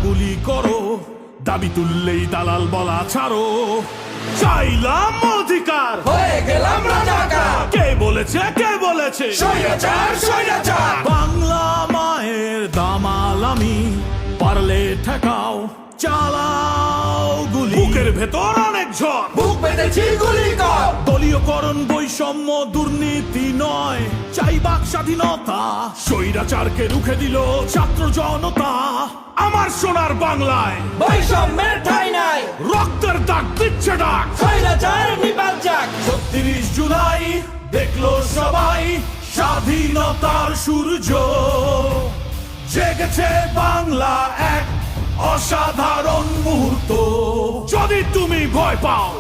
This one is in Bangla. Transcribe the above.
গুলি করো, দাবি তুললেই দালাল বলা ছাড়ো। চাইলাম অধিকার, হয়ে গেলাম রাজাকার। কে বলেছে, কে বলেছে স্বৈরাচার, স্বৈরাচার। বাংলা মায়ের দামাল আমি, পারলে ঠেকাও, চালাও গুলি। বুকের ভেতর অনেক ঝড়, বুক পেতেছি গুলি কর। দলীয়করণ বৈষম্য দুর্নীতি নয়, চাই বাক স্বাধীনতা। স্বৈরাচারকে রুখে দিল ছাত্র জনতা। আমার সোনার বাংলায় বৈষম্যের ঠাঁই নাই, রক্তের দাগ দিচ্ছে ডাক। স্বৈরাচার নিপাত যাক। ৩৬ জুলাই দেখলো সবাই স্বাধীনতার সূর্য, জেগেছে বাংলা এক অসাধারণ মুহূর্ত। যদি তুমি ভয় পাও